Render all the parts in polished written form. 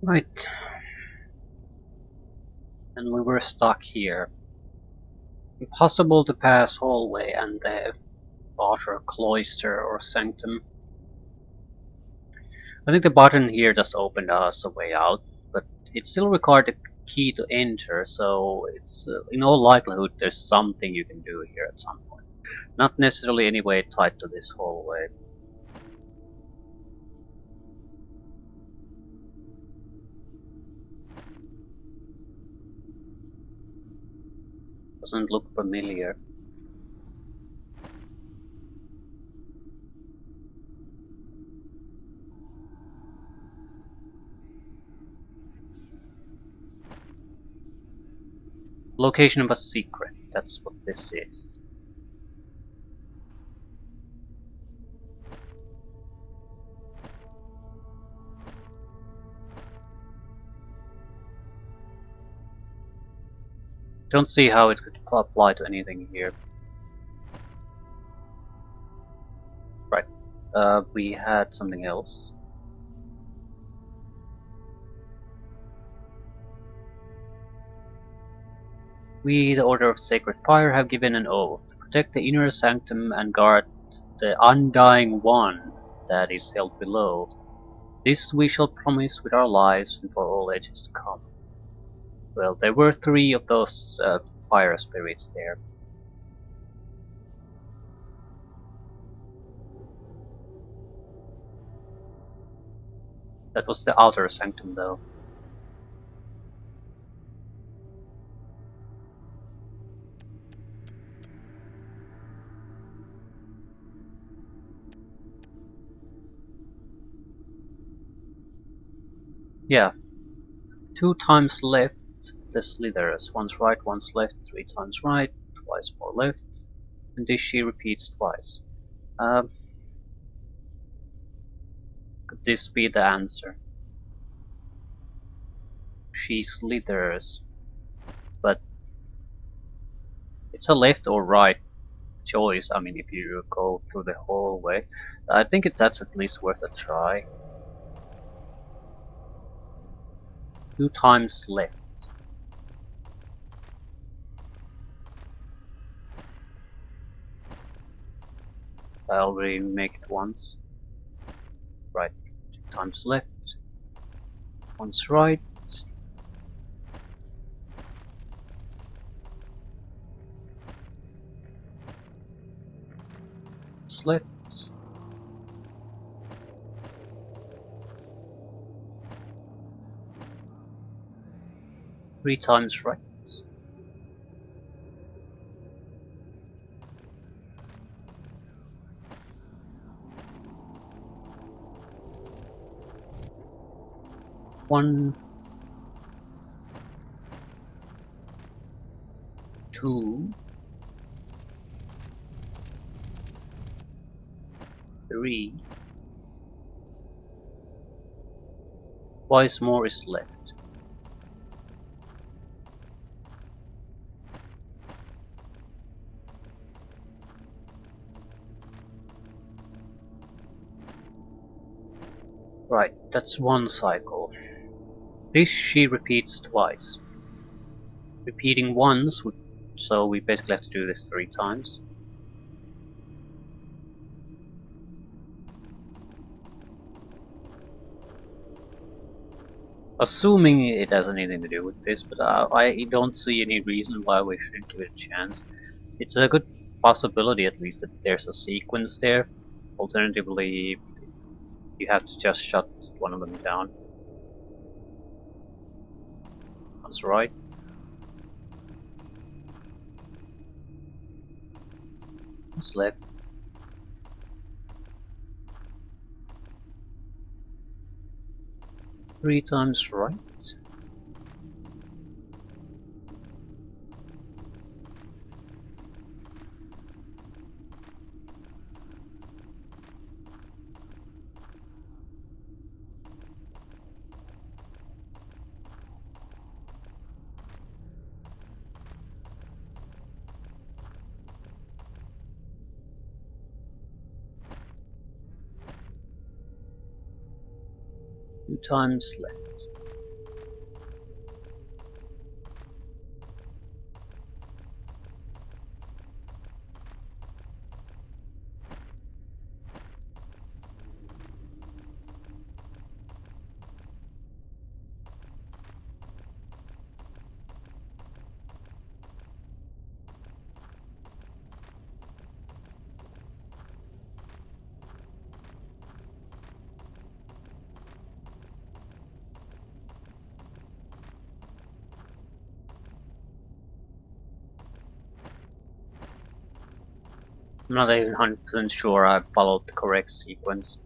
Right, and we were stuck here. Impossible to pass hallway and the outer cloister or sanctum. I think the button here just opened us a way out, but it still required a key to enter, so it's in all likelihood there's something you can do here at some point. Not necessarily any way tied to this hallway. Doesn't look familiar. Location of a secret, that's what this is. Don't see how it could apply to anything here. Right, we had something else. We, the Order of Sacred Fire, have given an oath to protect the inner sanctum and guard the undying one that is held below. This we shall promise with our lives and for all ages to come. Well, there were three of those fire spirits there. That was the outer sanctum, though. Yeah, two times left the slithers. Once right, once left, three times right, twice more left, and this she repeats twice. Um, could this be the answer? She slithers, but it's a left or right choice. I mean, if you go through the whole way, I think that's at least worth a try. Two times left. I already make it once. Right. Two times left. Once right. Once left. Three times right. One, two, three. Twice more is left. Right, that's one cycle. This she repeats twice. Repeating once, so we basically have to do this three times. Assuming it has anything to do with this, but I don't see any reason why we shouldn't give it a chance. It's a good possibility at least that there's a sequence there. Alternatively, you have to just shut one of them down. That's right. What's left? Three times right. Two times left. I'm not even 100% sure I followed the correct sequence.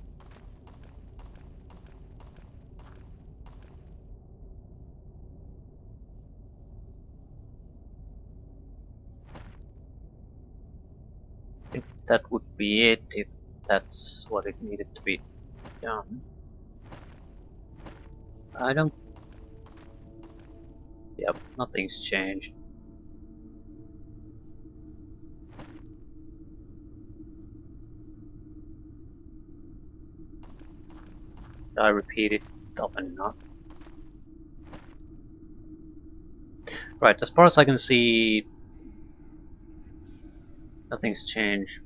I think that would be it if that's what it needed to be done. I don't... Yep, nothing's changed. I repeat it often enough. Right, as far as I can see, nothing's changed.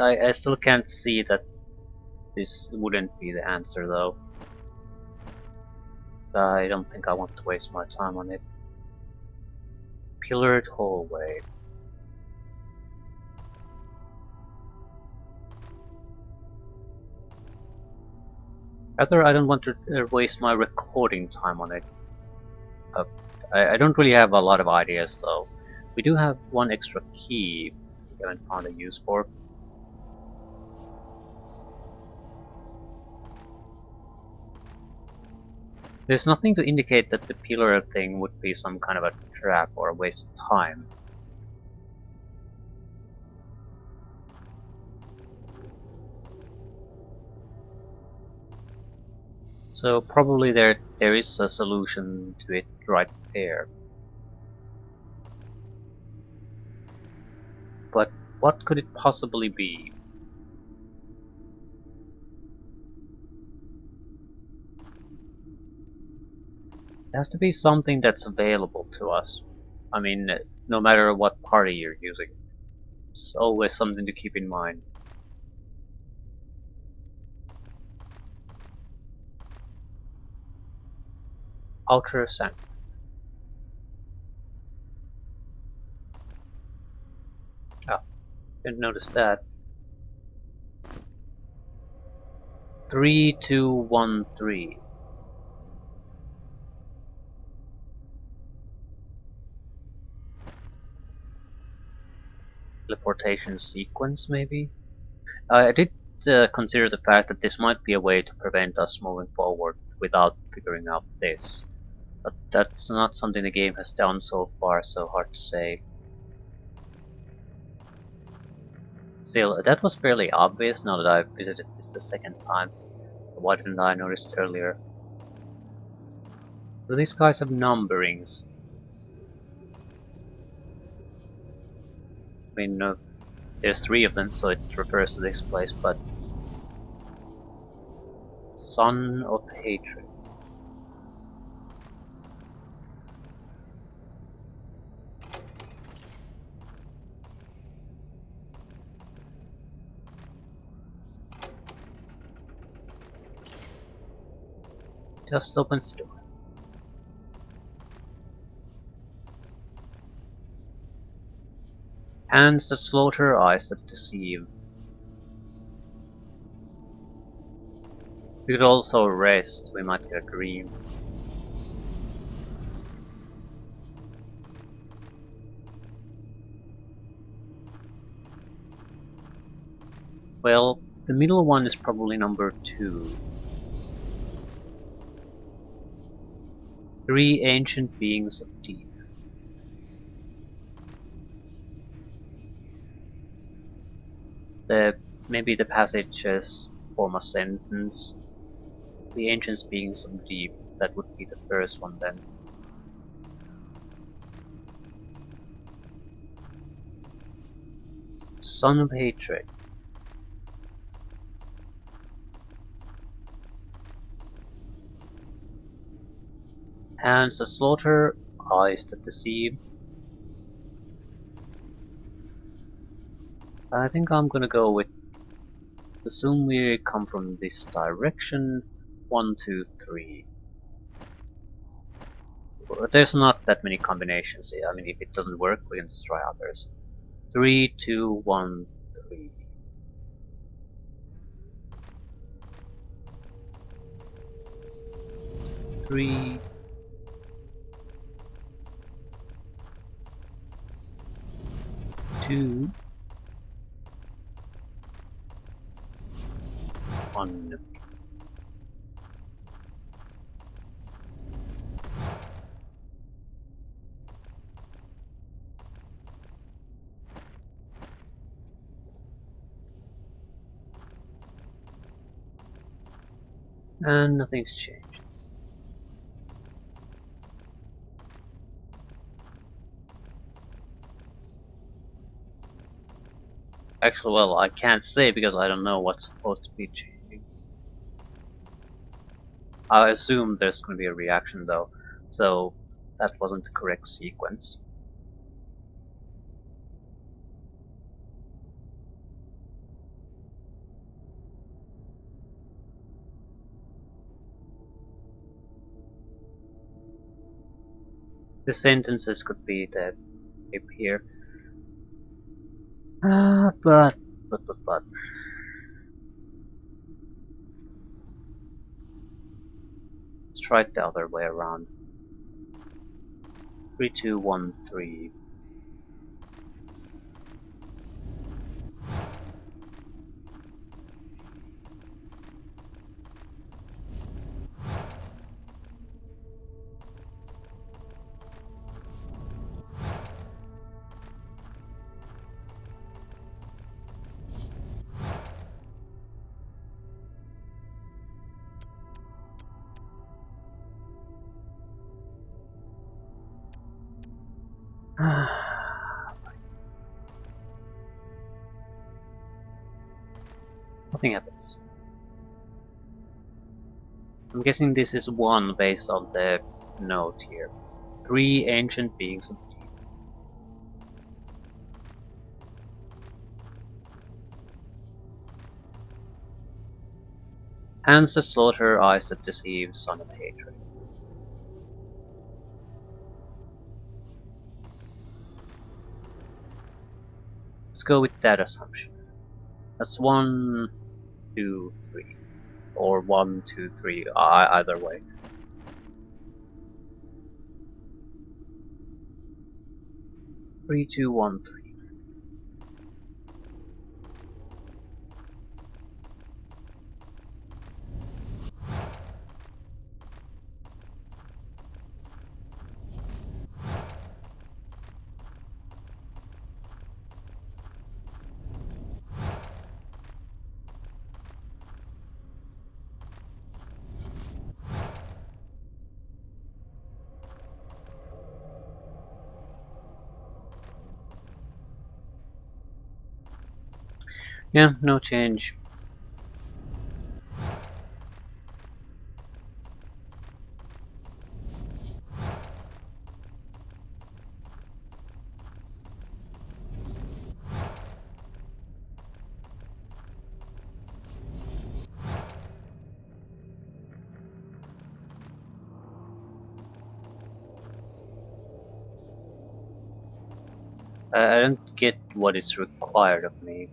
I still can't see that this wouldn't be the answer though. I don't think I want to waste my time on it. Pillared hallway. Rather, I don't want to waste my recording time on it. Uh, I don't really have a lot of ideas though. We do have one extra key we haven't found a use for. There's nothing to indicate that the pillar thing would be some kind of a trap or a waste of time. So probably there is a solution to it right there. But what could it possibly be? It has to be something that's available to us. I mean, no matter what party you're using. It's always something to keep in mind. Outer sanctum. Ah, didn't notice that. 3213. Teleportation sequence, maybe? I did consider the fact that this might be a way to prevent us moving forward without figuring out this. But that's not something the game has done so far, so hard to say. Still, that was fairly obvious now that I've visited this the second time. Why didn't I notice it earlier? Do these guys have numberings? I mean, there's 3 of them, so it refers to this place, but... Son of Hatred. Just opens the door. Hands that slaughter, eyes that deceive. We could also rest, we might get a dream. Well, the middle one is probably number 2. 3 ancient beings of deep. Maybe the passages form a sentence. The ancient beings of deep, that would be the first one then. Son of Hatred. Hands that slaughter, eyes that deceive. I think I'm gonna go with, assume we come from this direction. 1, 2, 3. There's not that many combinations here. I mean, if it doesn't work, we can just try others. 3, 2, 1, 3. 3. 2, 1. And nothing's changed. Actually, well, I can't say because I don't know what's supposed to be changing. I assume there's going to be a reaction though, so that wasn't the correct sequence. The sentences could be that up here. But. Let's try it the other way around. 3, 2, 1, 3. Nothing happens. I'm guessing this is 1 based on the note here. 3 ancient beings of deep. Hands that slaughter, eyes that deceive, son of hatred. Let's go with that assumption. That's 1, 2, 3. Or 1, 2, 3, either way. 3, 2, 1, 3. Yeah, no change. I don't get what is required of me.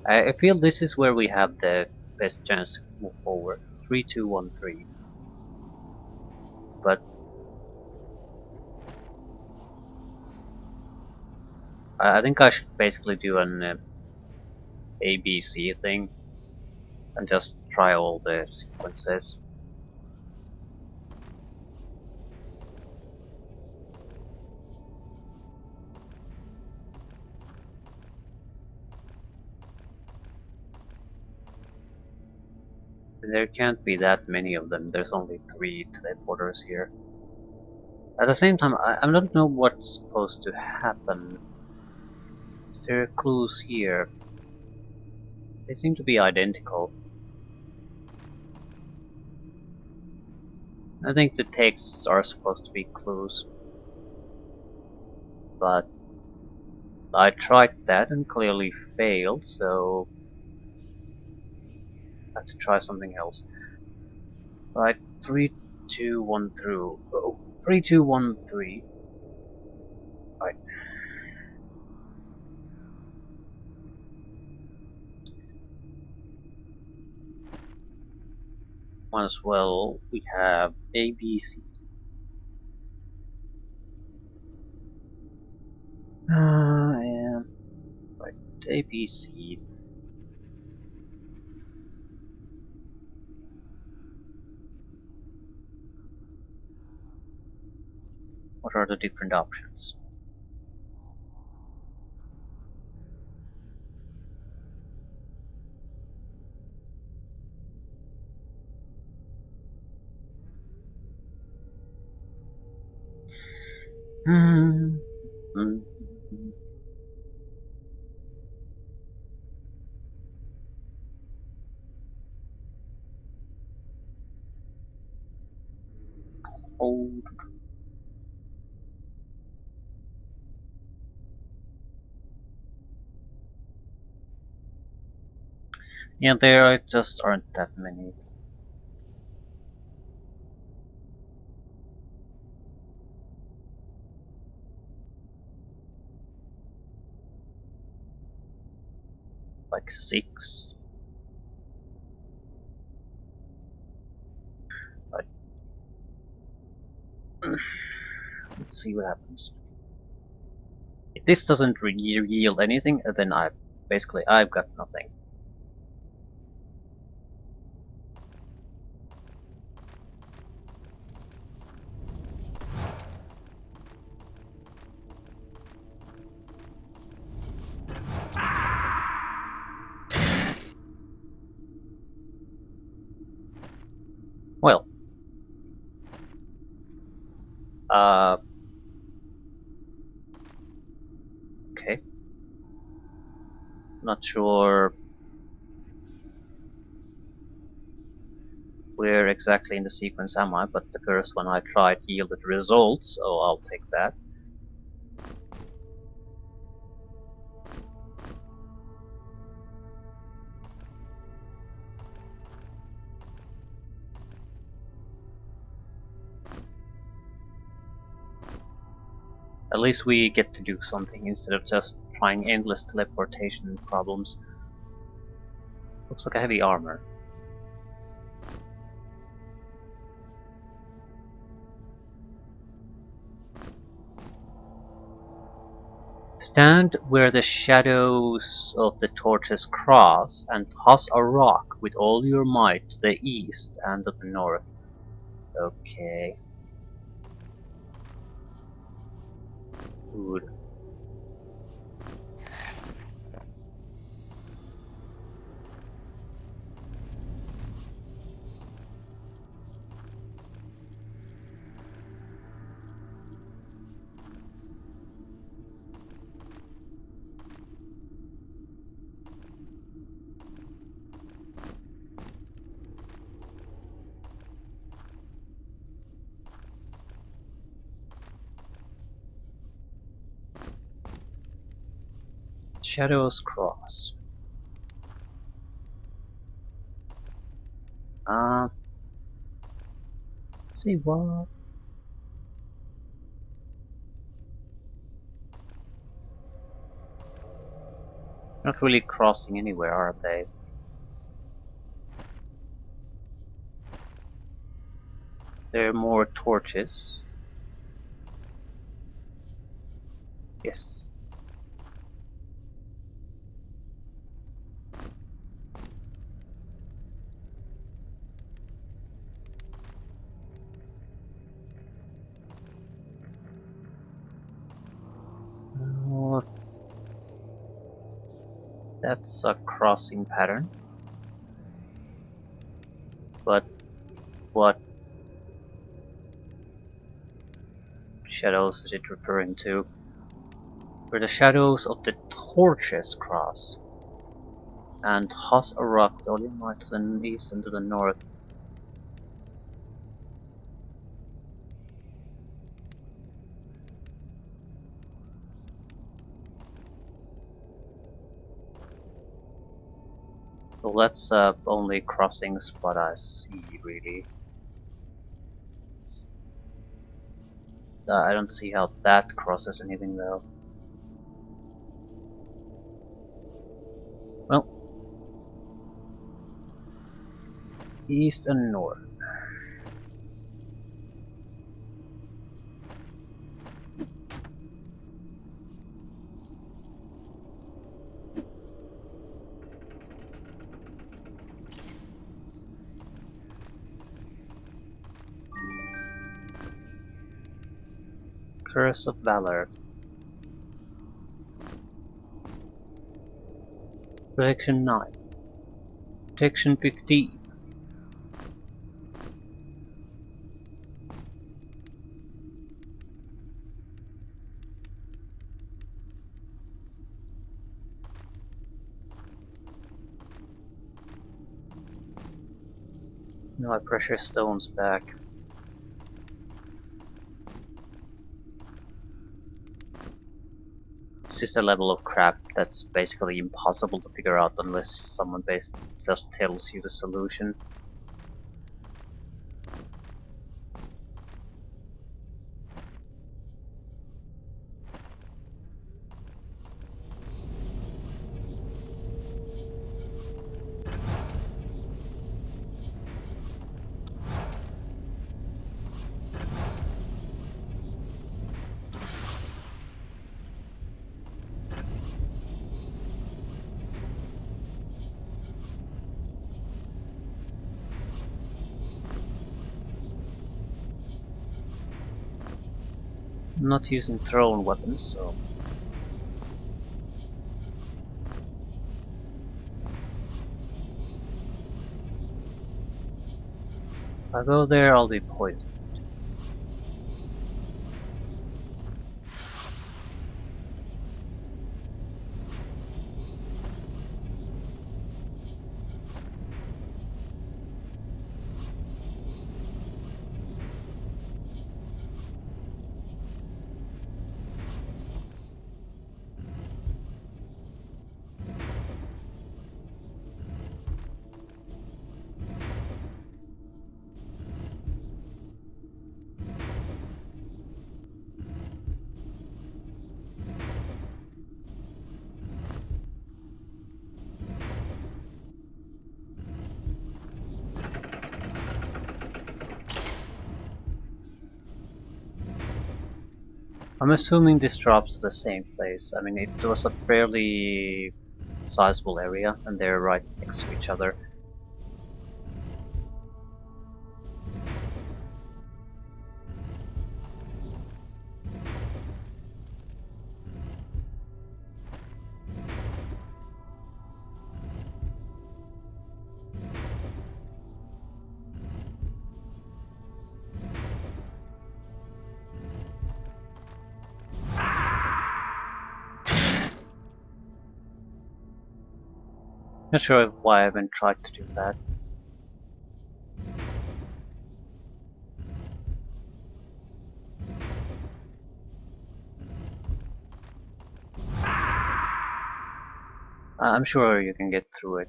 I feel this is where we have the best chance to move forward. 3, 2, 1, 3. But I think I should basically do an ABC thing and just try all the sequences. There can't be that many of them, there's only 3 teleporters here. At the same time, I don't know what's supposed to happen. There are clues here. They seem to be identical. I think the texts are supposed to be clues. But I tried that and clearly failed, so I have to try something else. Right, 3, 2, 1 through. Oh, 3, 2, 1, 3. Right. One as well. We have A, B, C. ABC. What are the different options? Hmm. Hmm. Hold. Yeah, there just aren't that many. Like 6. But let's see what happens. If this doesn't yield anything, then I've got nothing. Well, uh, okay. Not sure where exactly in the sequence am I, but the first one I tried yielded results, so I'll take that. At least we get to do something instead of just trying endless teleportation problems. Looks like a heavy armor. Stand where the shadows of the torches cross and toss a rock with all your might to the east and to the north. Okay. Good. Shadows cross. Uh, see what? Not really crossing anywhere, are they? There are more torches. Yes. Uh, that's a crossing pattern. But what shadows is it referring to? Where the shadows of the torches cross and toss a rock with all your might to the east and to the north. So that's only crossing spot I see, really. I don't see how that crosses anything though. Well, east and north. Curse of Valor. Protection 9. Protection 15. Now I pressure stones back. This is the level of crap that's basically impossible to figure out unless someone just tells you the solution. I'm not using thrown weapons, so... If I go there, I'll be poisoned. I'm assuming this drops to the same place. I mean, it was a fairly sizable area, and they're right next to each other. Not sure why I haven't tried to do that. I'm sure you can get through it.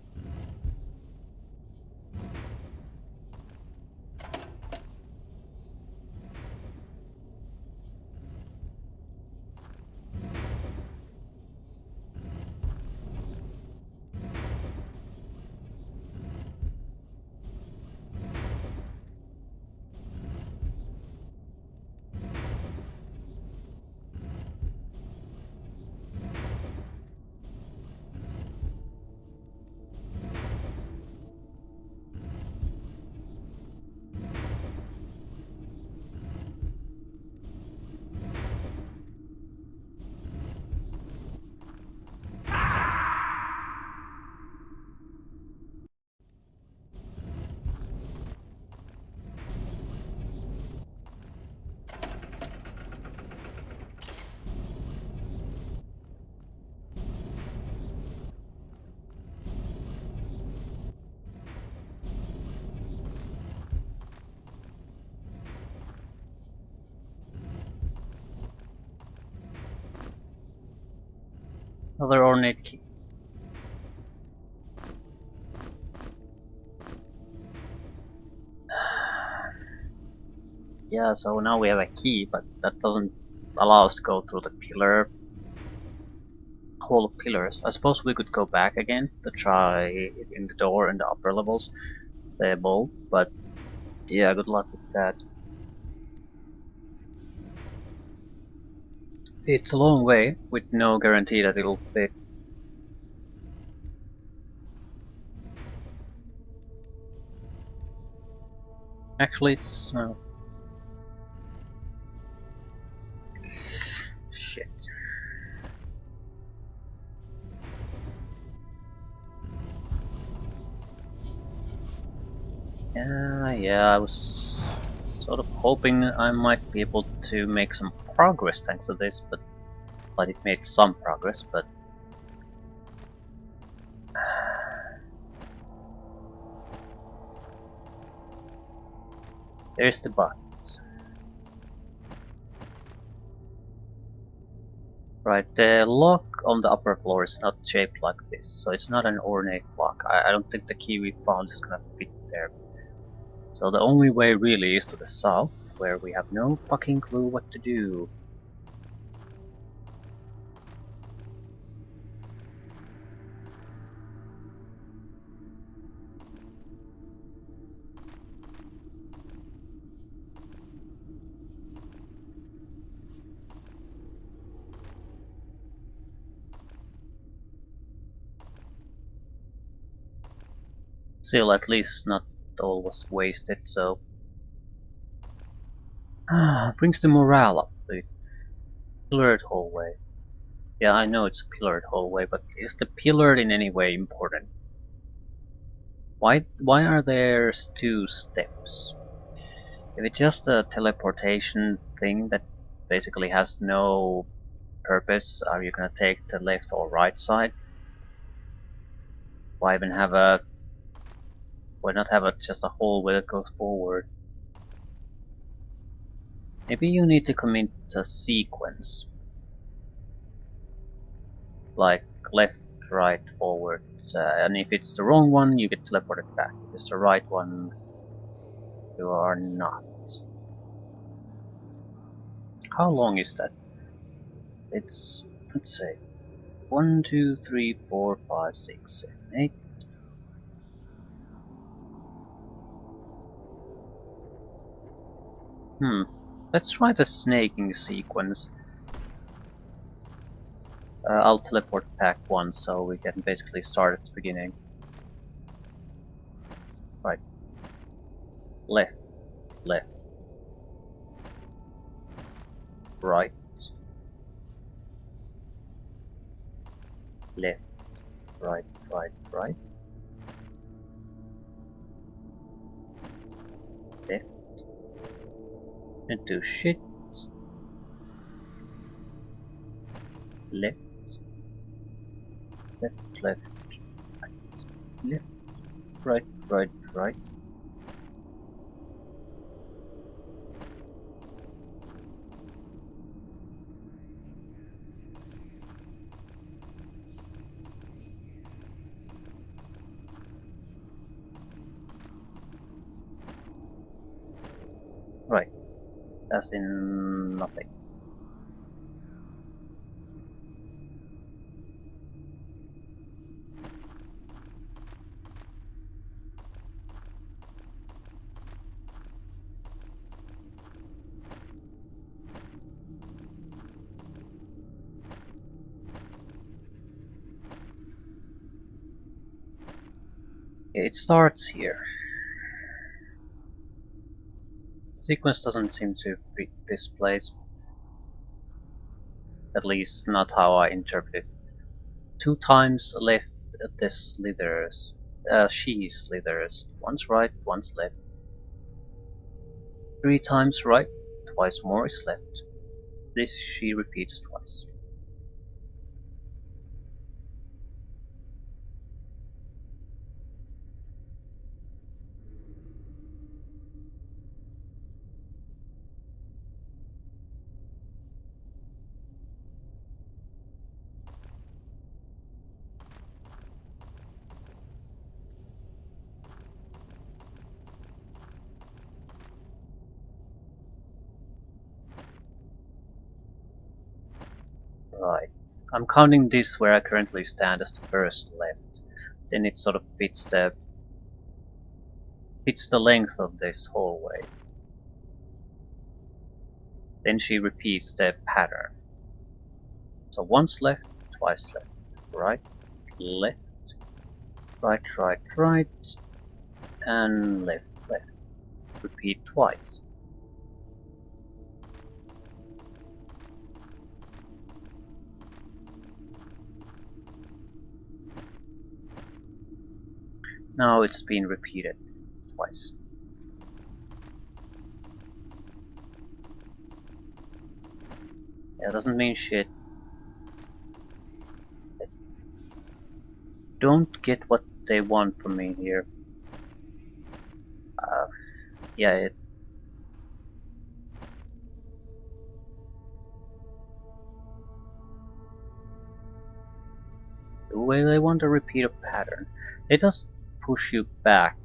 Another ornate key. Yeah, so now we have a key, but that doesn't allow us to go through the hall of pillars. I suppose we could go back again to try it in the door in the upper levels, the bowl, but yeah, good luck with that. It's a long way, with no guarantee that it'll fit. Actually, it's... Yeah, I was sort of hoping I might be able to make some progress thanks to this, but it made some progress, but there's the but. Right, the lock on the upper floor is not shaped like this, so it's not an ornate lock. I don't think the key we found is gonna fit there. So the only way really is to the south, where we have no fucking clue what to do. Still, at least not all was wasted, so... brings the morale up. The pillared hallway. Yeah, I know it's a pillared hallway, but is the pillared in any way important? Why are there two steps? If it's just a teleportation thing that basically has no purpose, are you gonna take the left or right side? Why even have a... why not have just a hallway that goes forward? Maybe you need to commit a sequence. Like left, right, forward. And if it's the wrong one, you get teleported back. If it's the right one, you are not. How long is that? It's, let's say, 1, 2, 3, 4, 5, 6, 7, 8. Let's try the snaking sequence. I'll teleport back once so we can basically start at the beginning. Right. Left, left, right, left, right, right, right, left, into shit, left, left, left, left, right, right, right. Right, as in nothing. It starts here. Sequence doesn't seem to fit this place. At least not how I interpret it. 2 times left the slithers. She slithers. Once right, once left. 3 times right, twice more is left. This she repeats twice. Right. I'm counting this where I currently stand as the first left. Then it sort of fits the length of this hallway. Then she repeats the pattern. So once left, twice left. Right, left, right, right, right, and left, left. Repeat twice. Now it's been repeated twice. Yeah, doesn't mean shit. Don't get what they want from me here. Uh, yeah, the way they want to repeat a pattern. They just push you back.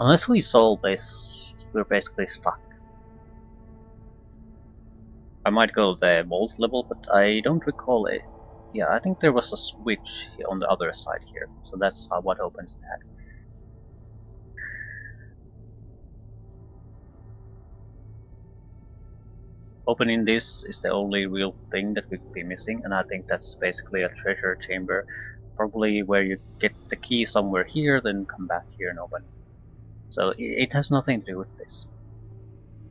Unless we solve this, we're basically stuck. I might go the vault level, but I don't recall it. Yeah, I think there was a switch on the other side here, so that's what opens that. Opening this is the only real thing that we could be missing, and I think that's basically a treasure chamber. Probably where you get the key somewhere here, then come back here and open. So it has nothing to do with this.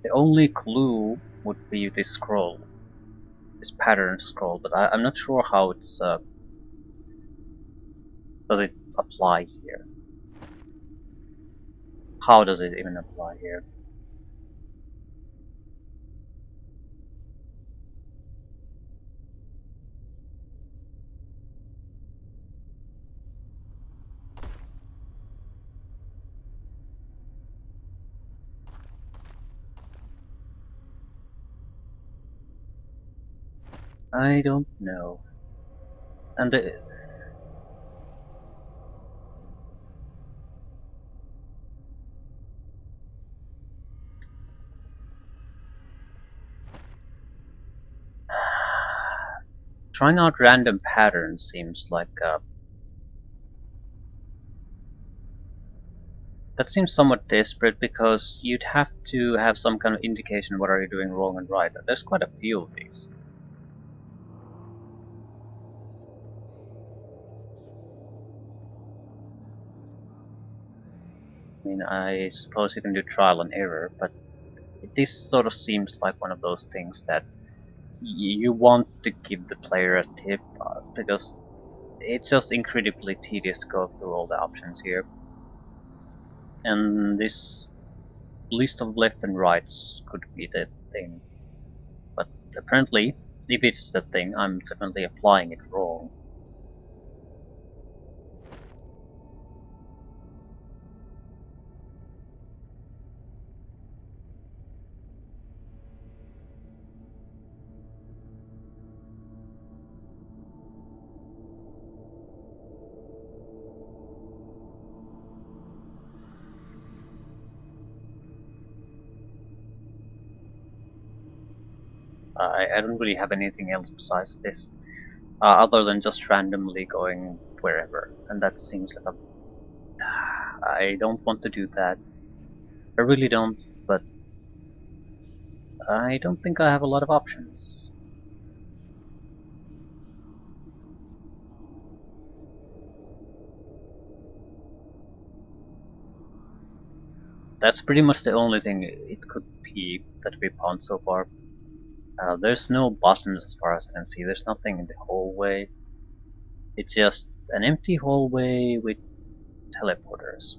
The only clue would be this scroll, this pattern scroll, but I'm not sure how it's does it apply here. How does it even apply here? I don't know. And trying out random patterns seems like that seems somewhat desperate because you'd have to have some kind of indication what are you doing wrong and right. There's quite a few of these. I mean, I suppose you can do trial and error, but this sort of seems like one of those things that you want to give the player a tip because it's just incredibly tedious to go through all the options here. And this list of left and rights could be the thing. But apparently, if it's the thing, I'm definitely applying it wrong. I don't really have anything else besides this, other than just randomly going wherever, and that seems like a. I don't want to do that. I really don't, but I don't think I have a lot of options. That's pretty much the only thing it could be that we found so far. There's no buttons as far as I can see. There's nothing in the hallway. It's just an empty hallway with teleporters.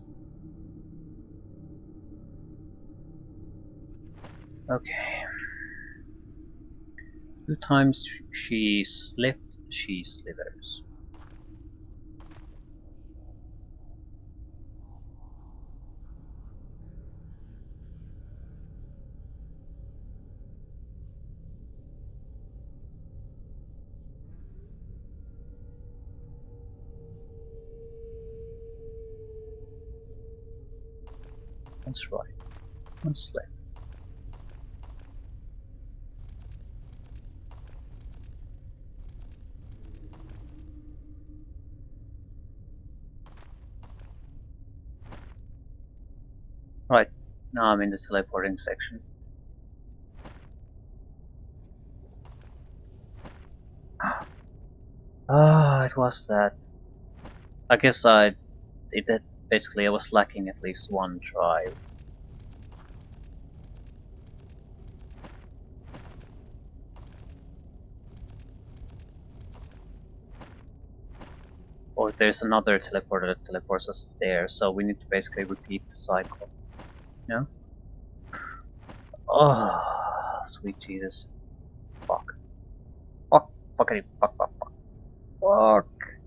Okay. 2 times she slipped, she slithers. That's right. One slip. Right. Now I'm in the teleporting section. Ah, it was that. I guess that basically I was lacking at least one try. there's another teleporter that teleports us there, so we need to basically repeat the cycle. No? Oh, sweet Jesus. Fuck. Fuck. Fuckity. Fuck. Fuck. Fuck. Fuck.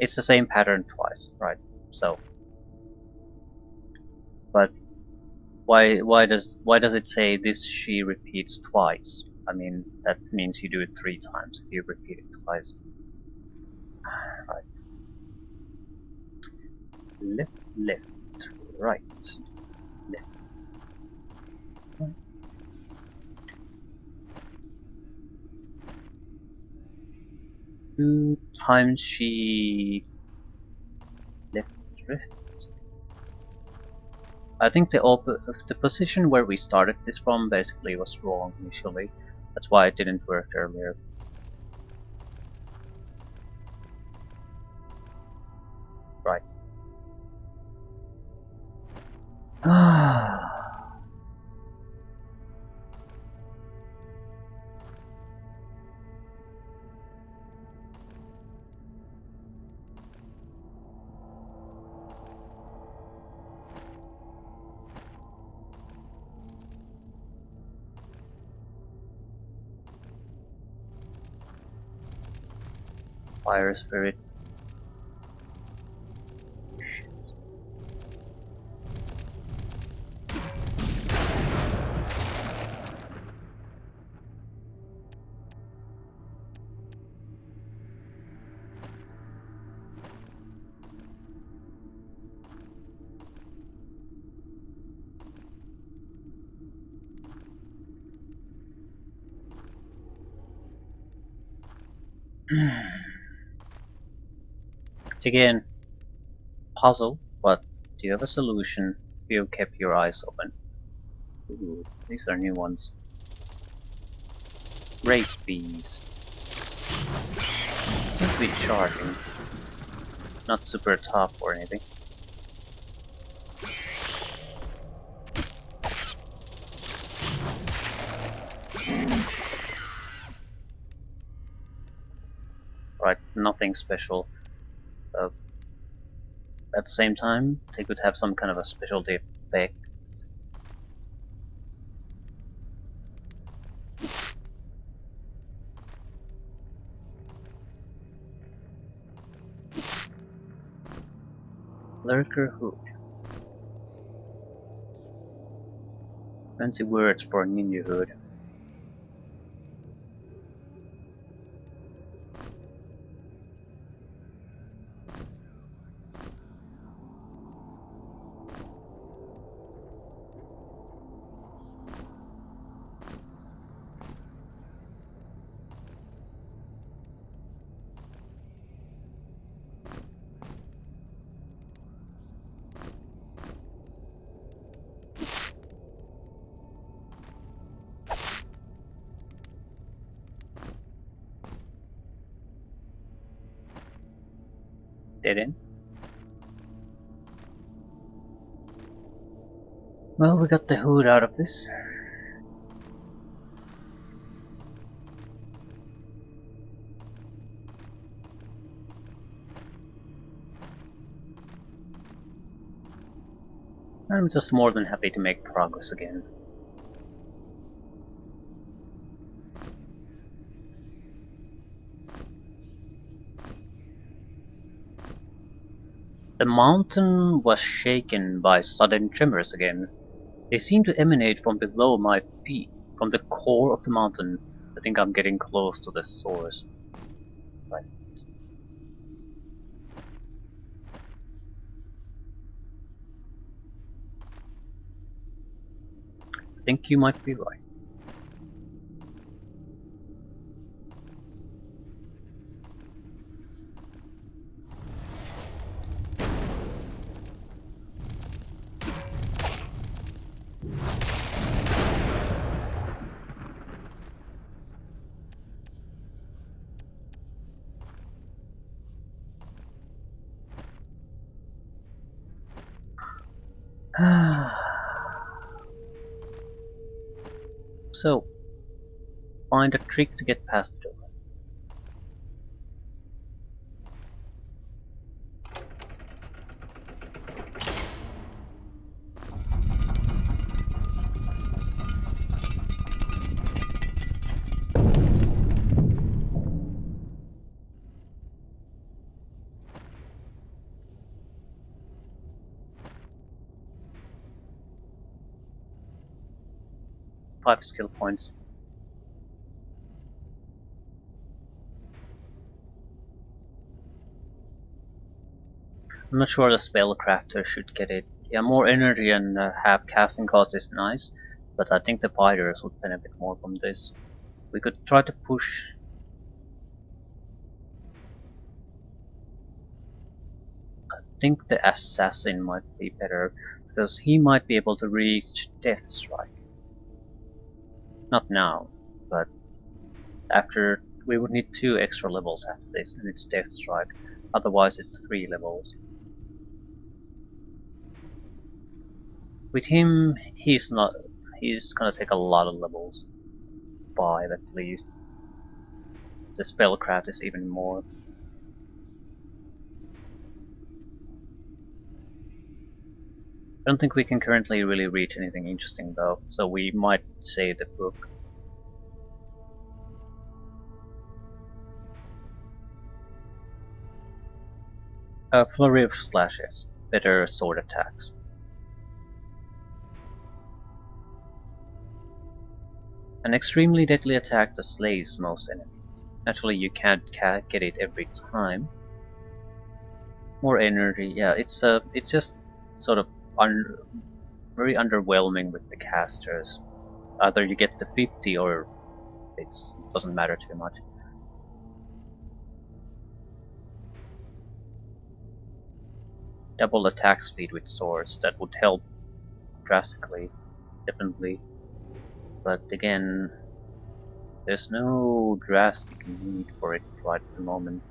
It's the same pattern twice, right? So, but why does it say this she repeats twice? I mean, that means you do it 3 times if you repeat it twice. Right. Left, left, right, left. Right. 2 times she left, left. I think the position where we started this from basically was wrong initially. That's why it didn't work earlier. Right. Fire spirit. Shit. Again, puzzle, but do you have a solution if you kept your eyes open? Ooh, these are new ones. Rape bees. Seem to be charging. Not super tough or anything. Right, nothing special. At the same time, they could have some kind of a specialty effect. Lurker Hood. Fancy words for ninja hood. Dead end. Well, we got the hood out of this. I'm just more than happy to make progress again. The mountain was shaken by sudden tremors again. They seem to emanate from below my feet, from the core of the mountain. I think I'm getting close to the source. Right. I think you might be right. So, find a trick to get past the door. 5 skill points. I'm not sure the spellcrafter should get it. Yeah, more energy and half casting cost is nice, but I think the fighters would benefit more from this. We could try to push. I think the assassin might be better, because he might be able to reach Death Strike. Not now, but after we would need 2 extra levels after this, and it's Death Strike. Otherwise it's 3 levels. With him, he's gonna take a lot of levels. 5 at least. The spellcraft is even more. I don't think we can currently really reach anything interesting though, so we might save the book. Flurry of slashes, better sword attacks. An extremely deadly attack that slays most enemies. Naturally you can't get it every time. More energy, yeah, it's just sort of very underwhelming with the casters. Either you get the 50 or it doesn't matter too much. Double attack speed with swords, that would help drastically, definitely. But again, there's no drastic need for it right at the moment.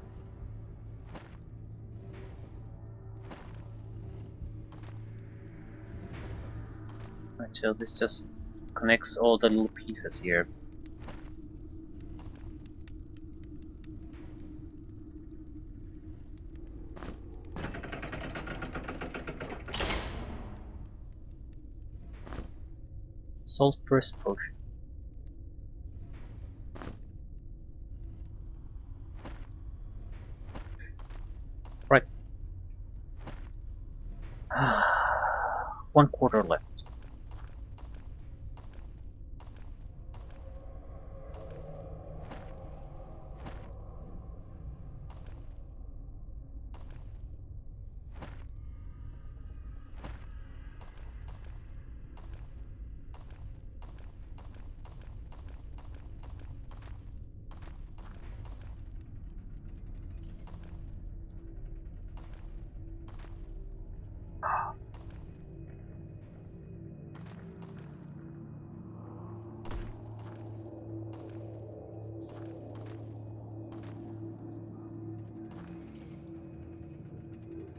Right, so this just connects all the little pieces here. Sulphurous potion. Right. 1/4 left.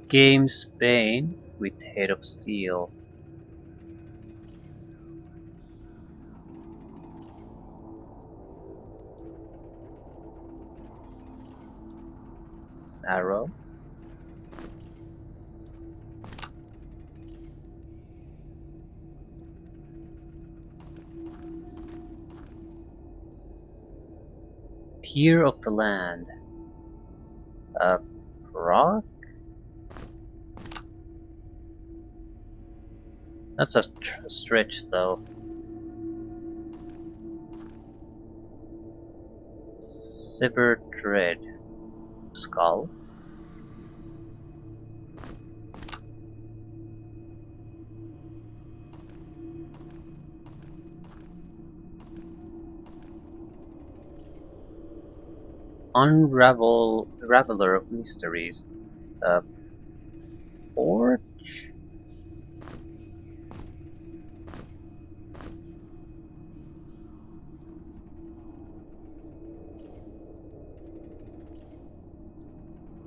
Game's Bane with Head of Steel. Arrow. Tear of the Land. Rock? That's a stretch though. Severed Dread. Skull. Unraveler of Mysteries. Forge?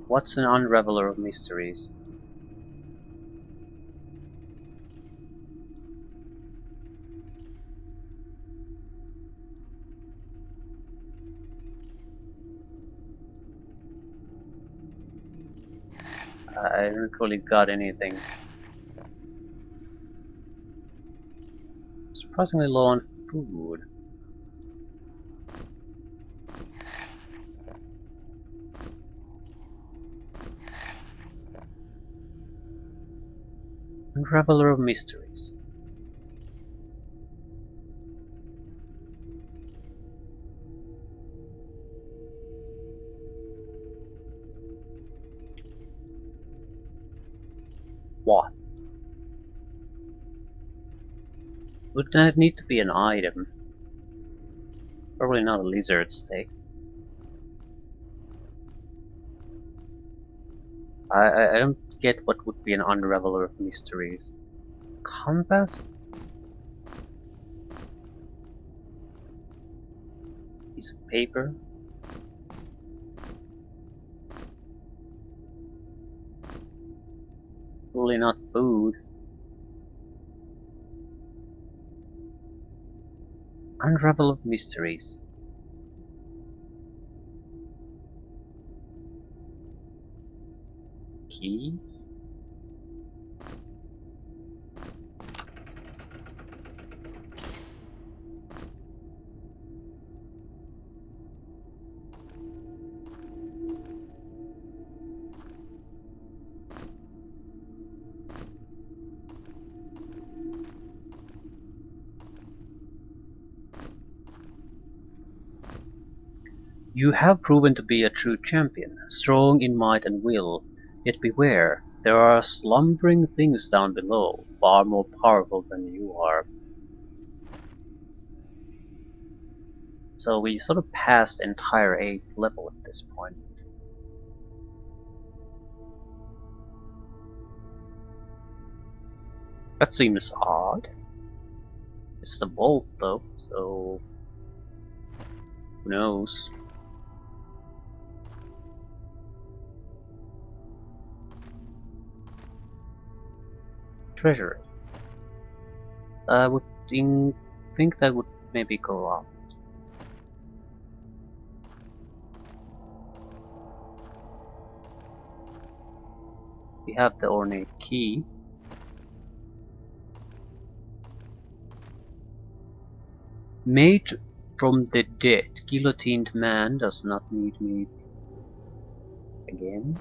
What's an Unraveler of Mysteries? I haven't really got anything. Surprisingly low on food. Unraveler of Mysteries. Would that need to be an item? Probably not a lizard steak. I don't get what would be an unraveler of mysteries. Compass? Piece of paper? Probably not food. Unravel of mysteries. Keys? You have proven to be a true champion, strong in might and will. Yet beware, there are slumbering things down below, far more powerful than you are. So we sort of passed the entire 8th level at this point. That seems odd. It's the vault though, so who knows? Treasury. I would think that would maybe go up. We have the ornate key. Made from the dead, guillotined man does not need me again.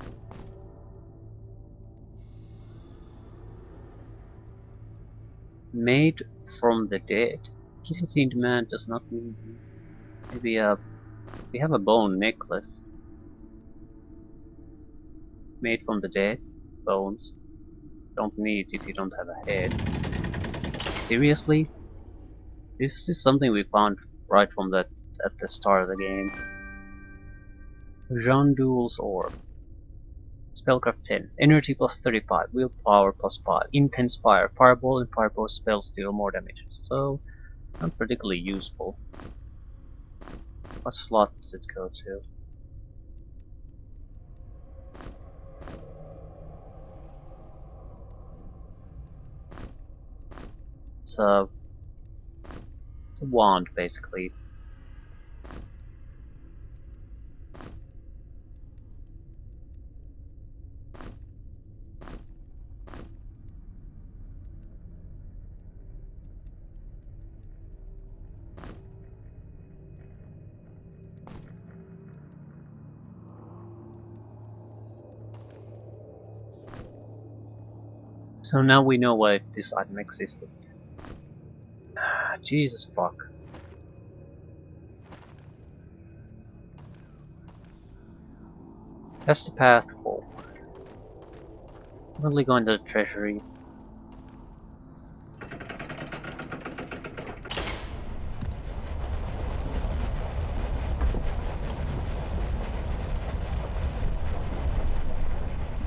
Made from the dead, guillotined man does not need me. Maybe we have a bone necklace. Made from the dead, bones. Don't need if you don't have a head. Seriously? This is something we found right from at the start of the game. Jean Duel's Orb. Spellcraft 10. Energy plus 35. Willpower plus 5. Intense Fire. Fireball and Fireball spells deal more damage. So, not particularly useful. What slot does it go to? It's a wand, basically. So now we know why this item existed. Jesus fuck. That's the path forward. I'm only going to the treasury.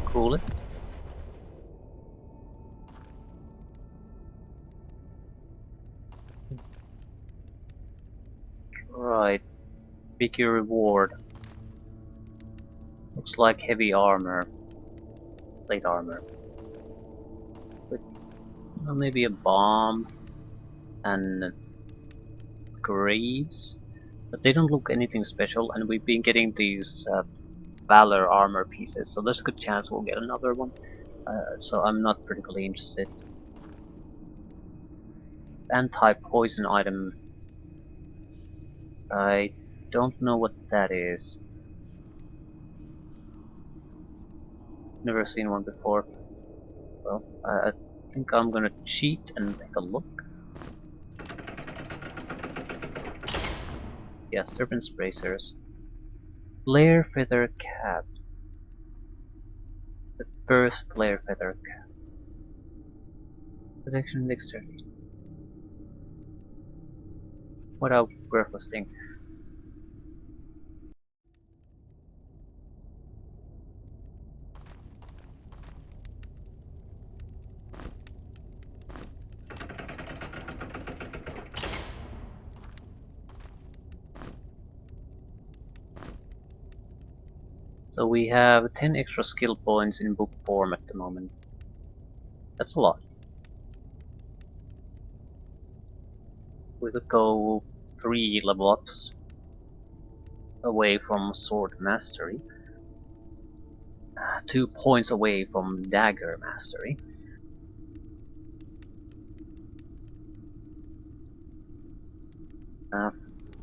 Cool it. Right. Pick your reward. Looks like heavy armor. Plate armor. But maybe a bomb and greaves. But they don't look anything special, and we've been getting these valor armor pieces, so there's a good chance we'll get another one. So I'm not particularly interested. Anti-poison item. I don't know what that is. Never seen one before. Well, I think I'm gonna cheat and take a look. Yeah, serpent's bracers. Flare feather cap. The first flare feather cap. Protection dexterity. What a worthless thing. So we have 10 extra skill points in book form at the moment. That's a lot. We could go 3 level ups away from sword mastery. 2 points away from dagger mastery.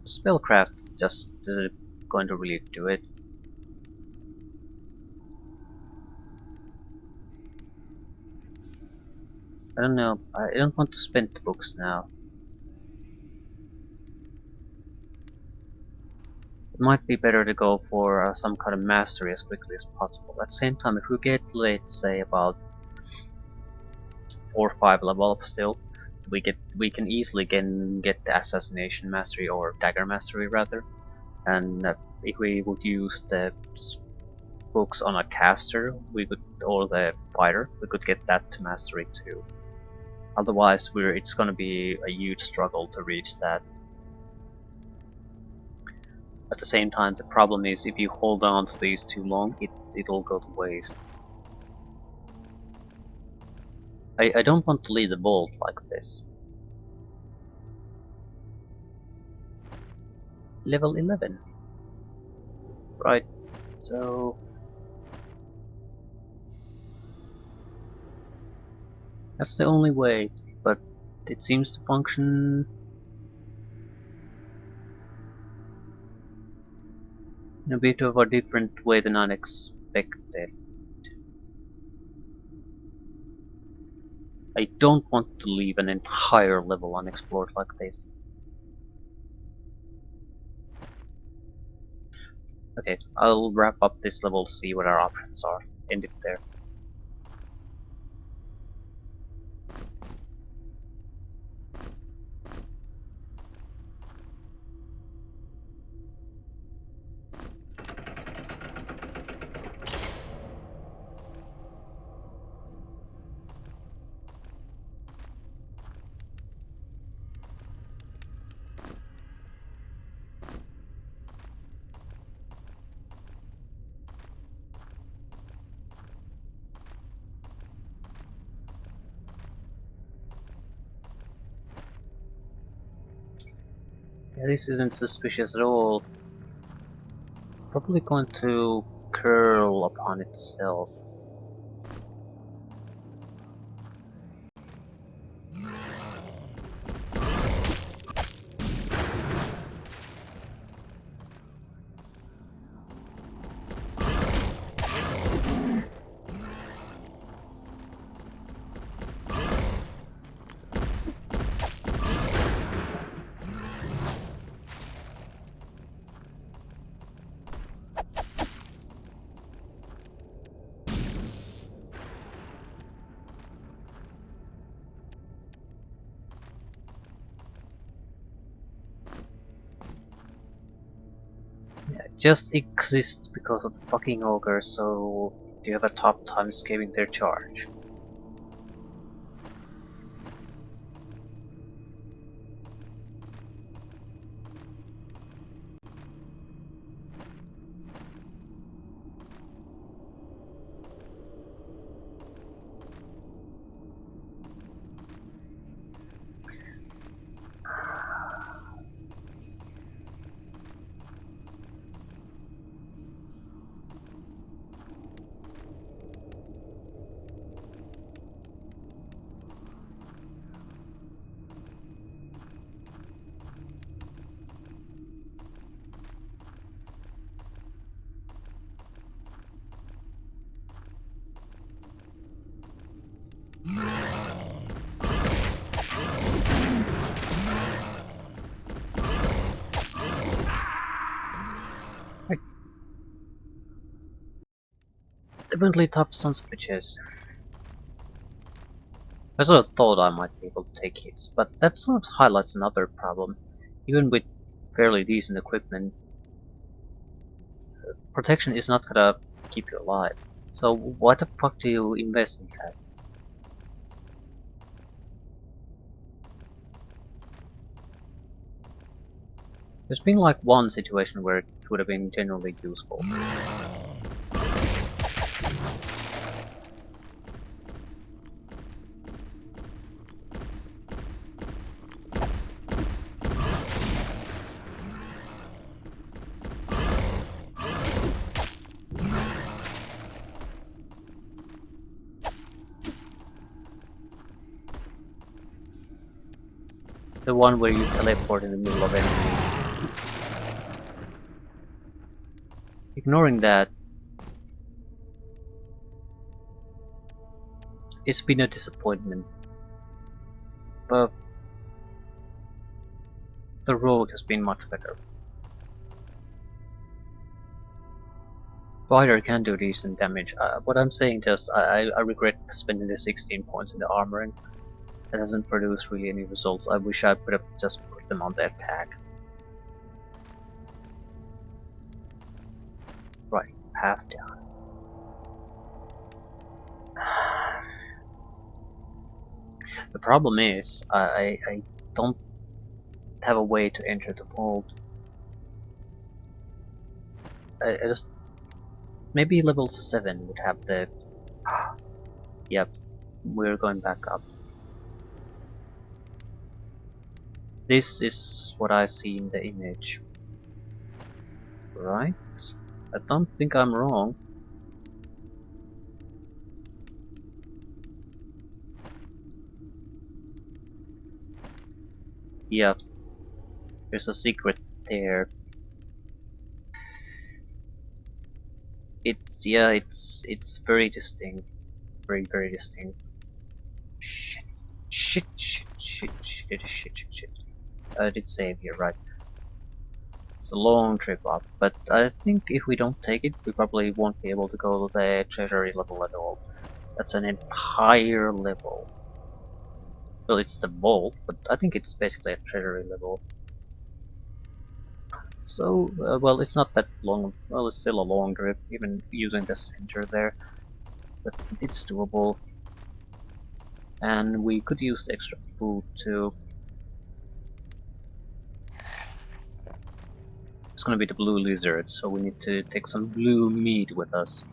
Spellcraft just isn't going to really do it. I don't know, I don't want to spend the books now. It might be better to go for some kind of mastery as quickly as possible. At the same time, if we get, let's say, about 4 or 5 level up still, we can easily get the assassination mastery or dagger mastery rather. And if we would use the books on a caster, we could, or the fighter, we could get that to mastery too. Otherwise, it's gonna be a huge struggle to reach that. At the same time, the problem is if you hold on to these too long, it'll go to waste. I don't want to leave the vault like this. Level 11. Right, so... that's the only way, but it seems to function in a bit of a different way than unexpected. I don't want to leave an entire level unexplored like this. Okay, I'll wrap up this level to see what our options are. End it there. Yeah, this isn't suspicious at all. Probably going to curl upon itself. Yeah, it just exists because of the fucking ogre, so you have a tough time escaping their charge. Right. Definitely tough sons of bitches. I sort of thought I might be able to take hits, but that sort of highlights another problem. Even with fairly decent equipment, protection is not gonna keep you alive. So what the fuck do you invest in that? There's been like one situation where it would have been generally useful. The one where you teleport in the middle of enemies. Ignoring that, it's been a disappointment. But the road has been much better. Fighter can do decent damage. What I'm saying just, I regret spending the 16 points in the armoring. That hasn't produced really any results. I wish I could have just put them on the attack. Right, half down. The problem is, I don't have a way to enter the vault. I just maybe level 7 would have the. Yep, we're going back up. This is what I see in the image. Right? I don't think I'm wrong. Yep, there's a secret there. It's it's very distinct. Very distinct. Shit. Shit. I did save here, right? It's a long trip up, but I think if we don't take it, we probably won't be able to go to the treasury level at all. That's an entire level. Well, it's the vault, but I think it's basically a treasury level. So, well, it's not that long. Well, it's still a long trip, even using the center there, but it's doable. And we could use the extra food too. It's gonna be the blue lizard, so we need to take some blue meat with us.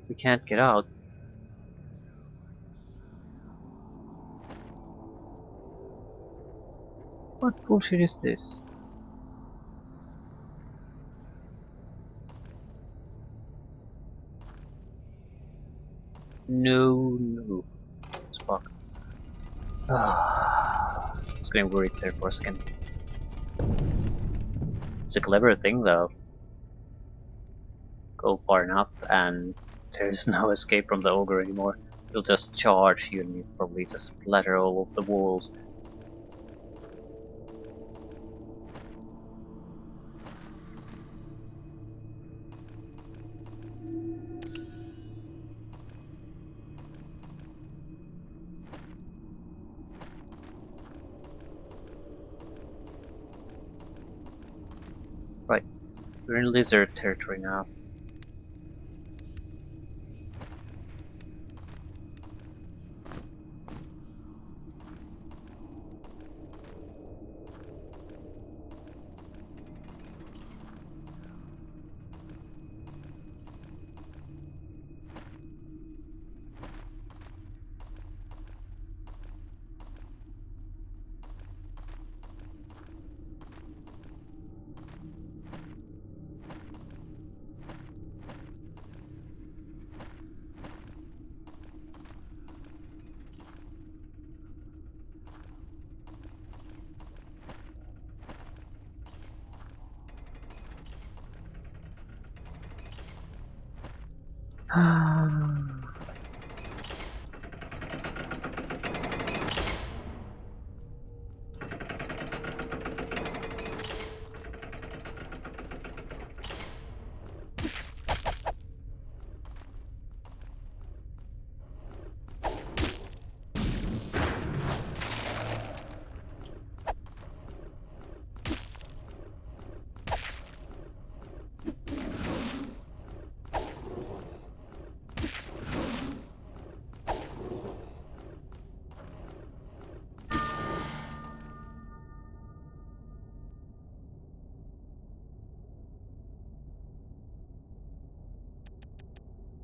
We can't get out. What bullshit is this? No. Fuck. It's going worried there for a second. It's a clever thing though. Go far enough and there's no escape from the ogre anymore. He'll just charge you and you probably just splatter all over the walls. Right, we're in lizard territory now.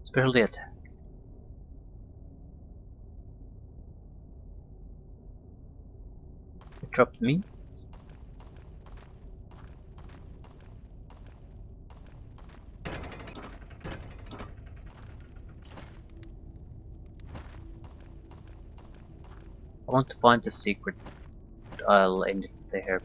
Specialty attack. It dropped me. I want to find the secret. I'll end it there.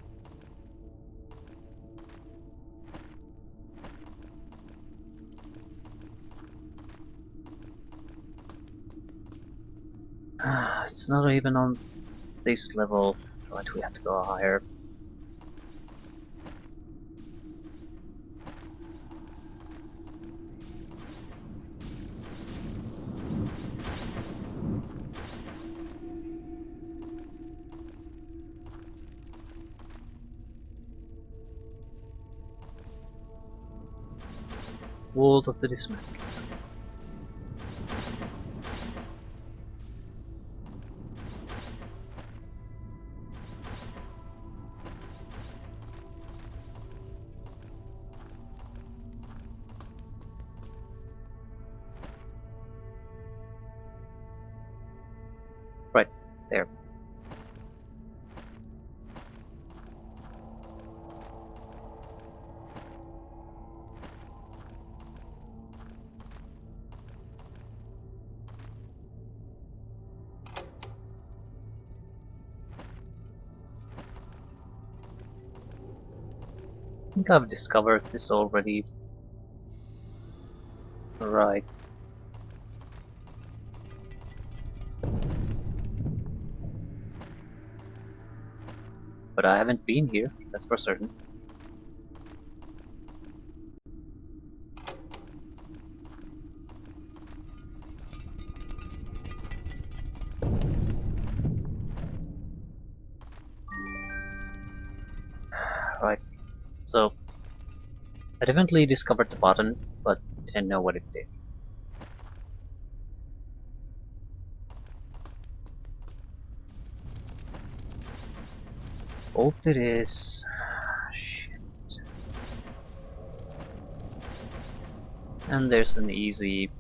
It's not even on this level. Right, we have to go higher. World of the Dismantle. Right, there. I think I've discovered this already. Right. But I haven't been here, that's for certain. Right. So, I definitely discovered the button, but didn't know what it did. Bolt it is. Shit. And there's an easy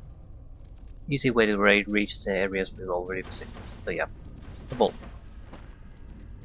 way to reach the areas we've already visited. So yeah, the bolt.